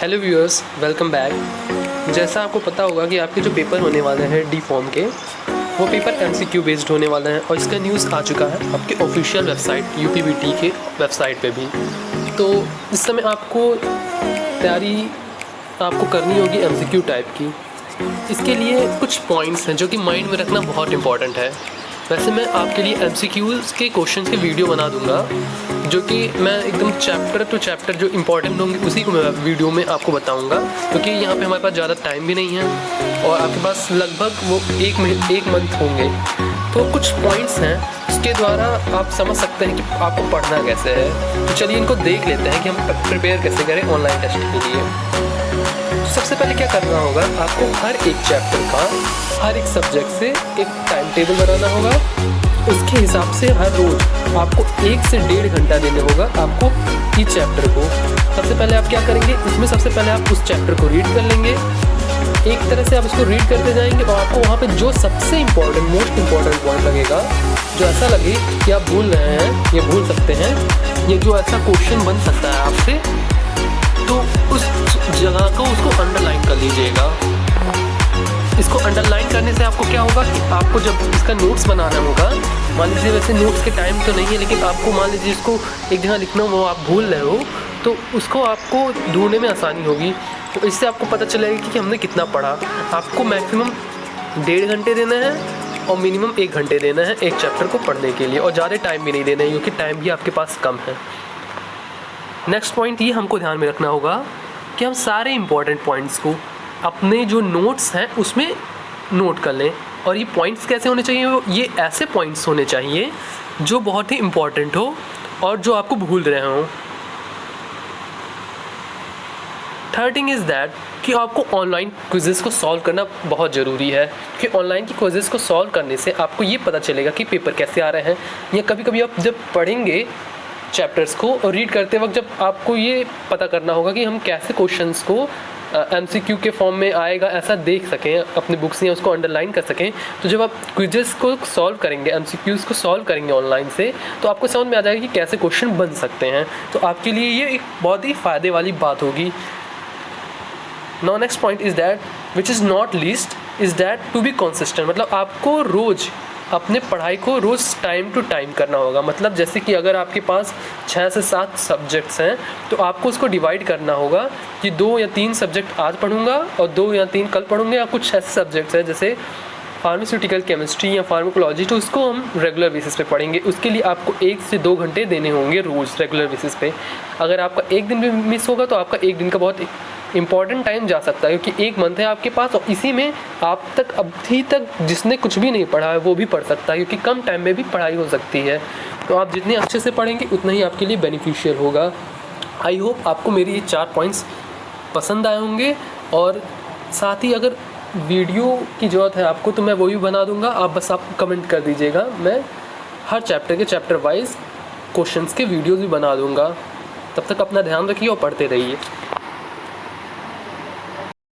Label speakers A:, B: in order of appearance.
A: Hello viewers, welcome back. जैसा आपको पता होगा कि आपके जो पेपर होने वाले हैं डी फॉर्म के, वो पेपर एमसीक्यू बेस्ड होने वाले हैं और इसका न्यूज़ आ चुका है आपके ऑफिशियल वेबसाइट यूपीबीटी के वेबसाइट पे भी। तो इस समय आपको तैयारी करनी होगी एमसीक्यू टाइप की। इसके लिए कुछ पॉइंट्स हैं जो कि माइंड में रखना बहुत इंपॉर्टेंट है। वैसे मैं आपके लिए एमसीक्यूज़ के क्वेश्चंस के वीडियो बना दूंगा, जो कि मैं एकदम चैप्टर टू चैप्टर जो इंपॉर्टेंट होंगे उसी को मैं वीडियो में आपको बताऊंगा, क्योंकि यहाँ पे हमारे पास ज़्यादा टाइम भी नहीं है और आपके पास लगभग वो एक मंथ होंगे। तो कुछ पॉइंट्स हैं इसके द्वारा आप समझ सकते हैं कि आपको पढ़ना कैसे है। तो चलिए इनको देख लेते हैं कि हम प्रिपेयर कैसे करें ऑनलाइन टेस्ट के लिए। सबसे पहले क्या करना होगा, आपको हर एक चैप्टर का, हर एक सब्जेक्ट से एक टाइम टेबल बनाना होगा। उसके हिसाब से हर रोज़ आपको 1 से 1.5 घंटा देना होगा आपको इस चैप्टर को। सबसे पहले आप क्या करेंगे, इसमें सबसे पहले आप उस चैप्टर को रीड कर लेंगे। एक तरह से आप इसको रीड करते जाएंगे और आपको वहाँ पे जो सबसे इम्पोर्टेंट, मोस्ट इम्पोर्टेंट पॉइंट लगेगा, जो ऐसा लगे कि आप भूल रहे हैं, ये भूल सकते हैं, ये जो ऐसा क्वेश्चन बन सकता है आपसे, तो उस जगह को उसको अंडरलाइन कर लीजिएगा। इसको अंडरलाइन करने से आपको क्या होगा कि आपको जब इसका नोट्स बनाना होगा, मान लीजिए वैसे नोट्स के टाइम तो नहीं है, लेकिन आपको मान लीजिए इसको एक जगह लिखना हो, वो आप भूल रहे हो, तो उसको आपको ढूंढने में आसानी होगी। तो इससे आपको पता चलेगा कि हमने कितना पढ़ा। आपको मैक्सिमम 1.5 घंटे देना है और मिनिमम 1 घंटे देना है एक चैप्टर को पढ़ने के लिए, और ज़्यादा टाइम भी नहीं देना है क्योंकि टाइम भी आपके पास कम है। नेक्स्ट पॉइंट ये हमको ध्यान में रखना होगा कि हम सारे इम्पॉर्टेंट पॉइंट्स को अपने जो नोट्स हैं उसमें नोट कर लें। और ये पॉइंट्स कैसे होने चाहिए, ये ऐसे पॉइंट्स होने चाहिए जो बहुत ही इम्पॉर्टेंट हो और जो आपको भूल रहे हों। थर्ड थिंग इज़ दैट कि आपको ऑनलाइन क्विज़ेस को सॉल्व करना बहुत ज़रूरी है, क्योंकि ऑनलाइन की क्विज़ेस को सॉल्व करने से आपको ये पता चलेगा कि पेपर कैसे आ रहे हैं। या कभी कभी आप जब पढ़ेंगे चैप्टर्स को और रीड करते वक्त जब आपको ये पता करना होगा कि हम कैसे क्वेश्चंस को एमसीक्यू के फॉर्म में आएगा ऐसा देख सकें अपनी बुक्स, या उसको अंडरलाइन कर सकें। तो जब आप क्विज़ेस को सॉल्व करेंगे, एमसीक्यूज़ को सॉल्व करेंगे ऑनलाइन से, तो आपको समझ में आ जाएगा कि कैसे क्वेश्चन बन सकते हैं। तो आपके लिए ये एक बहुत ही फ़ायदे वाली बात होगी। Now next point is that which is not least is that to be consistent. मतलब आपको रोज़ अपने पढ़ाई को रोज़ टाइम टू टाइम करना होगा। मतलब जैसे कि अगर आपके पास 6 से 7 सब्जेक्ट्स हैं, तो आपको उसको डिवाइड करना होगा कि 2 या 3 सब्जेक्ट आज पढ़ूंगा और 2 या 3 कल पढ़ूंगे। या कुछ ऐसे सब्जेक्ट्स हैं जैसे फार्मास्यूटिकल केमिस्ट्री या फार्माकोलॉजी, तो उसको हम रेगुलर बेसिस पे पढ़ेंगे। उसके लिए आपको 1 से 2 घंटे देने होंगे रोज़ रेगुलर बेसिस पे। अगर आपका एक दिन भी मिस होगा तो आपका एक दिन का बहुत इंपॉर्टेंट टाइम जा सकता है, क्योंकि 1 मंथ है आपके पास और इसी में आप तक अभी तक जिसने कुछ भी नहीं पढ़ा है वो भी पढ़ सकता है, क्योंकि कम टाइम में भी पढ़ाई हो सकती है। तो आप जितने अच्छे से पढ़ेंगे उतना ही आपके लिए बेनिफिशियल होगा। आई होप आपको मेरी ये 4 पॉइंट्स पसंद आए होंगे, और साथ ही अगर वीडियो की ज़रूरत है आपको तो मैं वो भी बना दूंगा। आप बस आप कमेंट कर दीजिएगा, मैं हर चैप्टर के चैप्टर वाइज क्वेश्चंस के वीडियोज़ भी बना दूंगा। तब तक अपना ध्यान रखिए और पढ़ते रहिए।